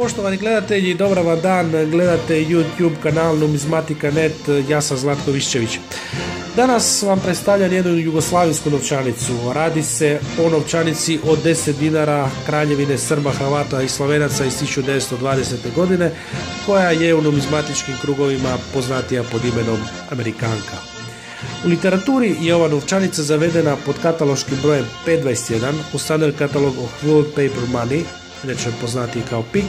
Poštovani gledatelji, dobar vam dan, gledate YouTube kanal Numizmatika.net, ja sam Zlatko Viščević. Danas vam predstavljam jednu jugoslavijsku novčanicu. Radi se o novčanici od 10 dinara Kraljevine Srba, Hrvata i Slovenaca iz 1920. godine, koja je u numizmatičkim krugovima poznatija pod imenom Amerikanka. U literaturi je ova novčanica zavedena pod kataloškim brojem 521 u Standard Catalog of World Paper Money, inače poznatiji kao PIK,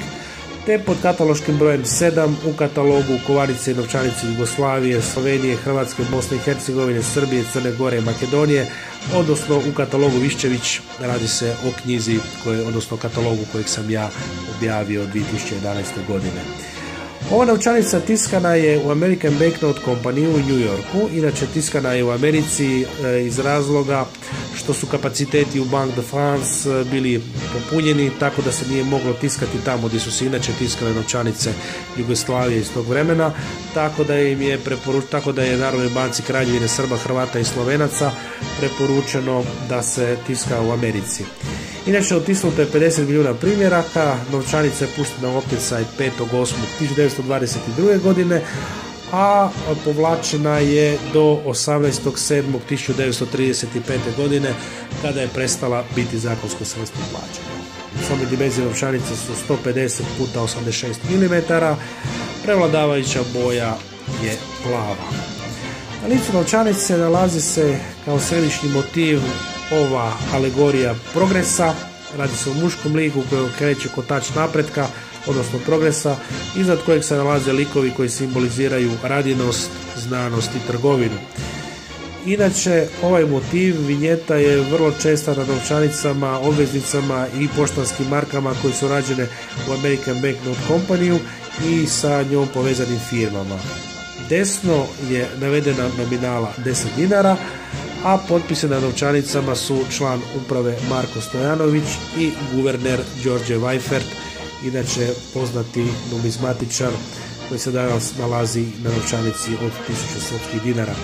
te pod kataloškim brojem 7 u katalogu kovanice i novčanice Jugoslavije, Slovenije, Hrvatske, Bosne i Hercegovine, Srbije, Crne Gore i Makedonije, odnosno u katalogu Viščević. Radi se o knjizi, odnosno katalogu kojeg sam ja objavio 2011. godine. Ova novčanica tiskana je u American Banknote Company u New Yorku, inače tiskana je u Americi iz razloga što su kapaciteti u Banque de France bili popunjeni, tako da se nije moglo tiskati tamo gdje su se inače tiskale novčanice Jugoslavije iz tog vremena, tako da je Narodnoj banci Kraljevine Srba, Hrvata i Slovenaca preporučeno da se tiska u Americi. Inače, otisnuto je 50 milijuna primjeraka, novčanica je puštena u opticaj 5.8.1922. godine, a povlačena je do 18.7.1935. godine, kada je prestala biti zakonsko sredstvo plaćanja. Osnovne dimenzije novčanice su 150 x 86 mm, prevladavajuća boja je plava. Na licu novčanice nalazi se kao središnji motiv ova alegorija progresa. Radi se o muškom liku koji kreće kotač napretka, odnosno progresa, iznad kojeg se nalaze likovi koji simboliziraju radinost, znanost i trgovinu. Inače, ovaj motiv vinjeta je vrlo česta na novčanicama, obveznicama i poštanskim markama koji su rađene u American Banknote Company i sa njom povezanim firmama. Desno je navedena nominala 10 dinara, a potpise na novčanicama su član uprave Marko Stojanović i guverner Đorđe Vajfert, inače poznati numizmatičar koji se danas nalazi na novčanici od 1000 srpskih dinara.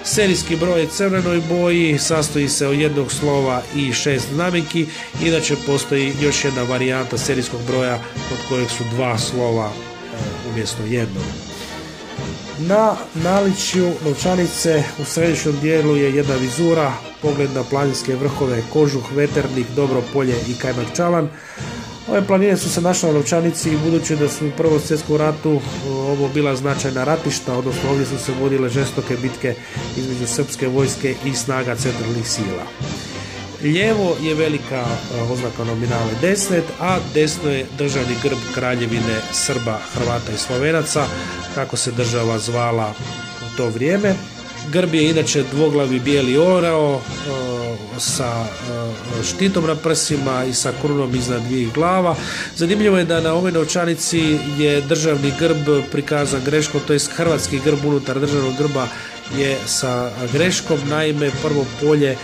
Serijski broj je crvenoj boji, sastoji se od jednog slova i 6 znamenki, inače postoji još jedna varijanta serijskog broja od kojeg su 2 slova umjesto jednog. Na naličju novčanice u središnjem dijelu je jedna vizura, pogled na planinske vrhove, kožuh, veternik, dobro polje i Kajmakčalan. Ove planine su se našle na novčanici budući da su u Prvom svjetskom ratu ovo bila značajna ratišta, odnosno ovdje su se vodile žestoke bitke između srpske vojske i snaga centralnih sila. Lijevo je velika oznaka nominale 10, a desno je državni grb Kraljevine Srba, Hrvata i Slovenaca, kako se država zvala u to vrijeme. Grb je inače dvoglavi bijeli orao sa štitom na prsima i sa krunom iznad dviju glava. Zanimljivo je da na ovoj novčanici je državni grb prikazan greškom, to jest hrvatski grb unutar državnog grba je sa greškom, naime prvo polje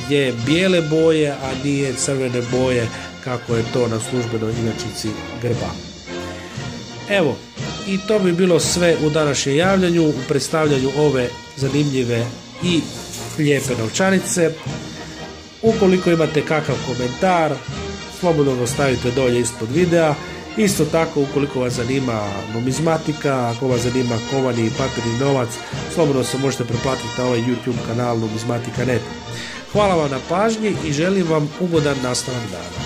je bijele boje, a nije crvene boje kako je to na službenoj inačici grba. Evo, i to bi bilo sve u današnjem javljanju, u predstavljanju ove zanimljive i lijepe novčanice. Ukoliko imate kakav komentar, slobodno ga stavite dolje ispod videa. Isto tako, ukoliko vas zanima numizmatika, ako vas zanima kovani i papirni novac, slobodno se možete pretplatiti na ovaj YouTube kanal Numizmatika.net. Hvala vam na pažnji i želim vam ugodan nastavak dana.